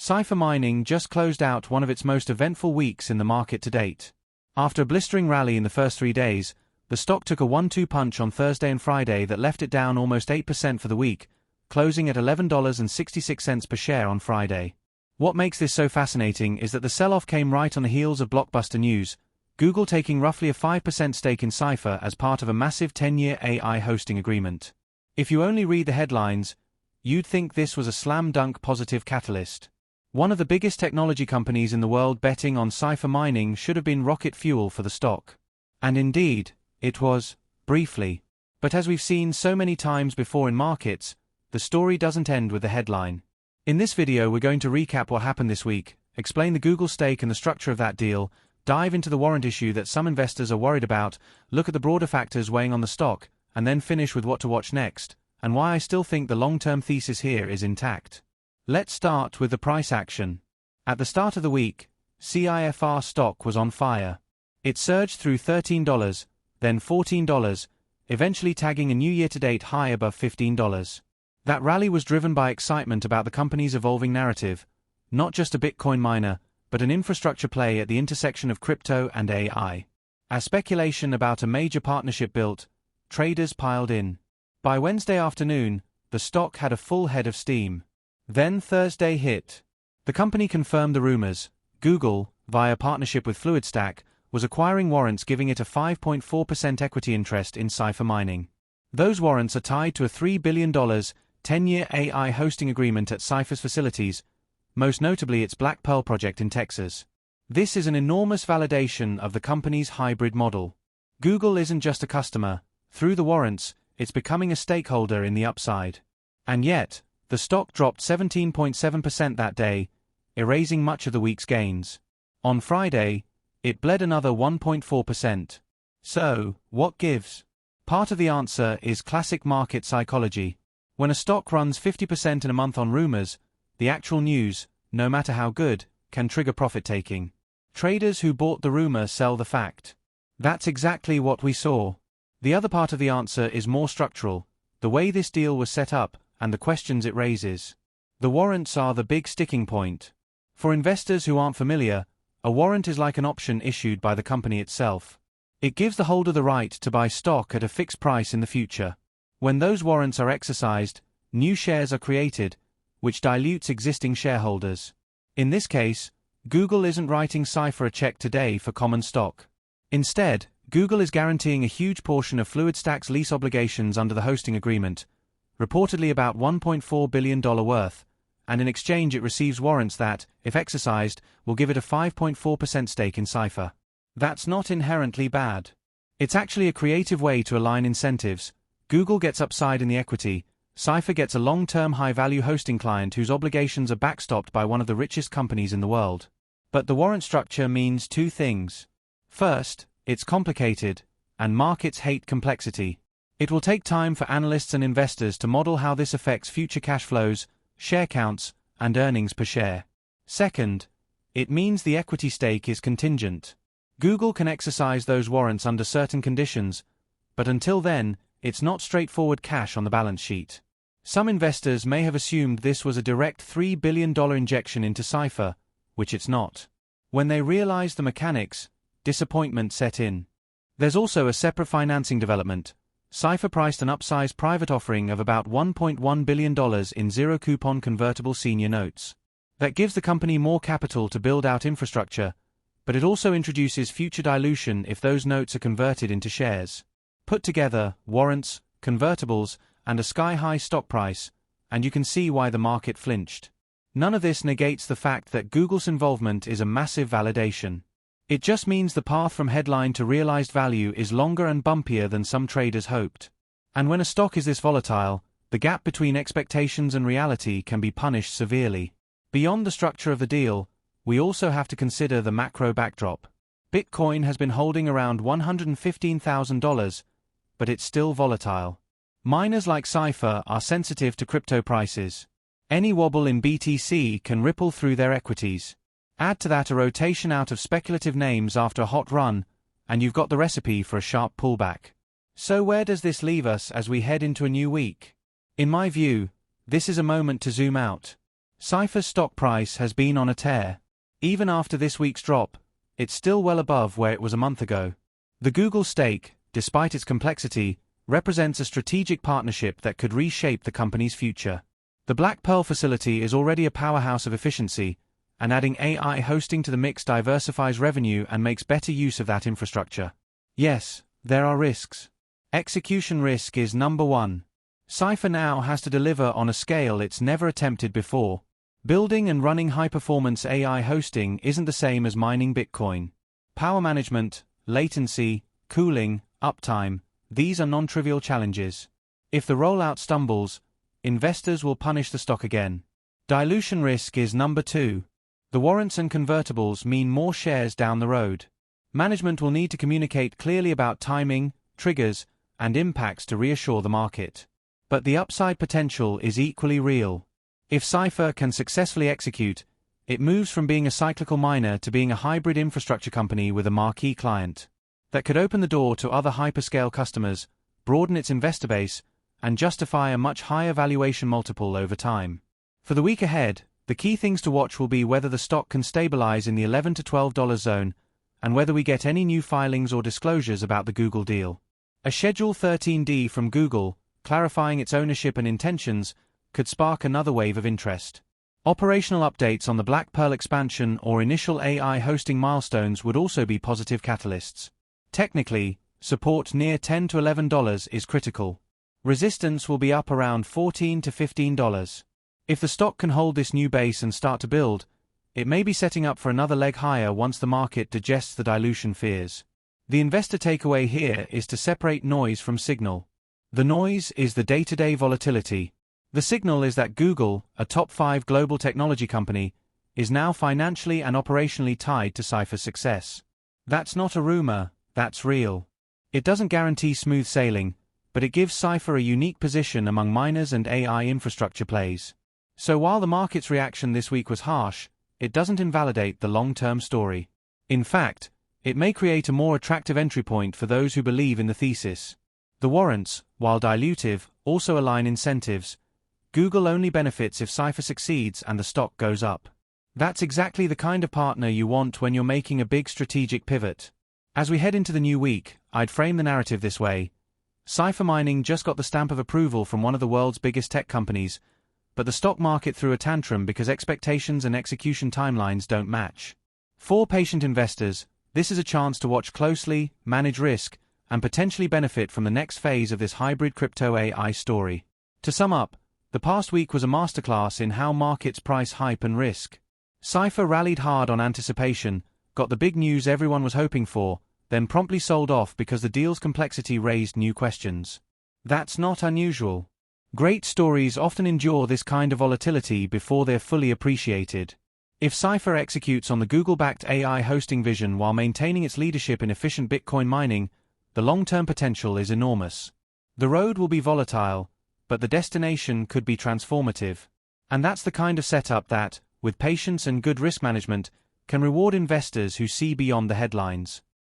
Cipher Mining just closed out one of its most eventful weeks in the market to date. After a blistering rally in the first 3 days, the stock took a 1-2 punch on Thursday and Friday that left it down almost 8% for the week, closing at $11.66 per share on Friday. What makes this so fascinating is that the sell-off came right on the heels of blockbuster news, Google taking roughly a 5% stake in Cipher as part of a massive 10-year AI hosting agreement. If you only read the headlines, you'd think this was a slam-dunk positive catalyst. One of the biggest technology companies in the world betting on Cipher Mining should have been rocket fuel for the stock. And indeed, it was, briefly. But as we've seen so many times before in markets, the story doesn't end with the headline. In this video we're going to recap what happened this week, explain the Google stake and the structure of that deal, dive into the warrant issue that some investors are worried about, look at the broader factors weighing on the stock, and then finish with what to watch next, and why I still think the long-term thesis here is intact. Let's start with the price action. At the start of the week, CIFR stock was on fire. It surged through $13, then $14, eventually tagging a new year-to-date high above $15. That rally was driven by excitement about the company's evolving narrative, not just a Bitcoin miner, but an infrastructure play at the intersection of crypto and AI. As speculation about a major partnership built, traders piled in. By Wednesday afternoon, the stock had a full head of steam. Then Thursday hit. The company confirmed the rumors. Google, via partnership with Fluidstack, was acquiring warrants giving it a 5.4% equity interest in Cipher Mining. Those warrants are tied to a $3 billion, 10-year AI hosting agreement at Cipher's facilities, most notably its Black Pearl project in Texas. This is an enormous validation of the company's hybrid model. Google isn't just a customer. Through the warrants, it's becoming a stakeholder in the upside. And yet, the stock dropped 17.7% that day, erasing much of the week's gains. On Friday, it bled another 1.4%. So, what gives? Part of the answer is classic market psychology. When a stock runs 50% in a month on rumors, the actual news, no matter how good, can trigger profit-taking. Traders who bought the rumor sell the fact. That's exactly what we saw. The other part of the answer is more structural, the way this deal was set up, and the questions it raises. The warrants are the big sticking point. For investors who aren't familiar, a warrant is like an option issued by the company itself. It gives the holder the right to buy stock at a fixed price in the future. When those warrants are exercised, new shares are created, which dilutes existing shareholders. In this case, Google isn't writing Cipher a check today for common stock. Instead, Google is guaranteeing a huge portion of Fluidstack's lease obligations under the hosting agreement, reportedly about $1.4 billion worth, and in exchange it receives warrants that, if exercised, will give it a 5.4% stake in Cipher. That's not inherently bad. It's actually a creative way to align incentives. Google gets upside in the equity, Cipher gets a long-term high-value hosting client whose obligations are backstopped by one of the richest companies in the world. But the warrant structure means two things. First, it's complicated, and markets hate complexity. It will take time for analysts and investors to model how this affects future cash flows, share counts, and earnings per share. Second, it means the equity stake is contingent. Google can exercise those warrants under certain conditions, but until then, it's not straightforward cash on the balance sheet. Some investors may have assumed this was a direct $3 billion injection into Cipher, which it's not. When they realized the mechanics, disappointment set in. There's also a separate financing development. Cipher priced an upsized private offering of about $1.1 billion in zero-coupon convertible senior notes. That gives the company more capital to build out infrastructure, but it also introduces future dilution if those notes are converted into shares. Put together, warrants, convertibles, and a sky-high stock price, and you can see why the market flinched. None of this negates the fact that Google's involvement is a massive validation. It just means the path from headline to realized value is longer and bumpier than some traders hoped. And when a stock is this volatile, the gap between expectations and reality can be punished severely. Beyond the structure of the deal, we also have to consider the macro backdrop. Bitcoin has been holding around $115,000, but it's still volatile. Miners like Cipher are sensitive to crypto prices. Any wobble in BTC can ripple through their equities. Add to that a rotation out of speculative names after a hot run, and you've got the recipe for a sharp pullback. So where does this leave us as we head into a new week? In my view, this is a moment to zoom out. Cipher's stock price has been on a tear. Even after this week's drop, it's still well above where it was a month ago. The Google stake, despite its complexity, represents a strategic partnership that could reshape the company's future. The Black Pearl facility is already a powerhouse of efficiency, and adding AI hosting to the mix diversifies revenue and makes better use of that infrastructure. Yes, there are risks. Execution risk is number one. Cipher now has to deliver on a scale it's never attempted before. Building and running high-performance AI hosting isn't the same as mining Bitcoin. Power management, latency, cooling, uptime, these are non-trivial challenges. If the rollout stumbles, investors will punish the stock again. Dilution risk is number two. The warrants and convertibles mean more shares down the road. Management will need to communicate clearly about timing, triggers, and impacts to reassure the market. But the upside potential is equally real. If Cipher can successfully execute, it moves from being a cyclical miner to being a hybrid infrastructure company with a marquee client that could open the door to other hyperscale customers, broaden its investor base, and justify a much higher valuation multiple over time. For the week ahead, the key things to watch will be whether the stock can stabilize in the $11 to $12 zone, and whether we get any new filings or disclosures about the Google deal. A Schedule 13D from Google, clarifying its ownership and intentions, could spark another wave of interest. Operational updates on the Black Pearl expansion or initial AI hosting milestones would also be positive catalysts. Technically, support near $10 to $11 is critical. Resistance will be up around $14 to $15. If the stock can hold this new base and start to build, it may be setting up for another leg higher once the market digests the dilution fears. The investor takeaway here is to separate noise from signal. The noise is the day-to-day volatility. The signal is that Google, a top 5 global technology company, is now financially and operationally tied to Cipher's success. That's not a rumor, that's real. It doesn't guarantee smooth sailing, but it gives Cipher a unique position among miners and AI infrastructure plays. So while the market's reaction this week was harsh, it doesn't invalidate the long-term story. In fact, it may create a more attractive entry point for those who believe in the thesis. The warrants, while dilutive, also align incentives. Google only benefits if Cipher succeeds and the stock goes up. That's exactly the kind of partner you want when you're making a big strategic pivot. As we head into the new week, I'd frame the narrative this way. Cipher Mining just got the stamp of approval from one of the world's biggest tech companies, but the stock market threw a tantrum because expectations and execution timelines don't match. For patient investors, this is a chance to watch closely, manage risk, and potentially benefit from the next phase of this hybrid crypto AI story. To sum up, the past week was a masterclass in how markets price hype and risk. Cipher rallied hard on anticipation, got the big news everyone was hoping for, then promptly sold off because the deal's complexity raised new questions. That's not unusual. Great stories often endure this kind of volatility before they're fully appreciated. If Cipher executes on the Google-backed AI hosting vision while maintaining its leadership in efficient Bitcoin mining, the long-term potential is enormous. The road will be volatile, but the destination could be transformative. And that's the kind of setup that, with patience and good risk management, can reward investors who see beyond the headlines.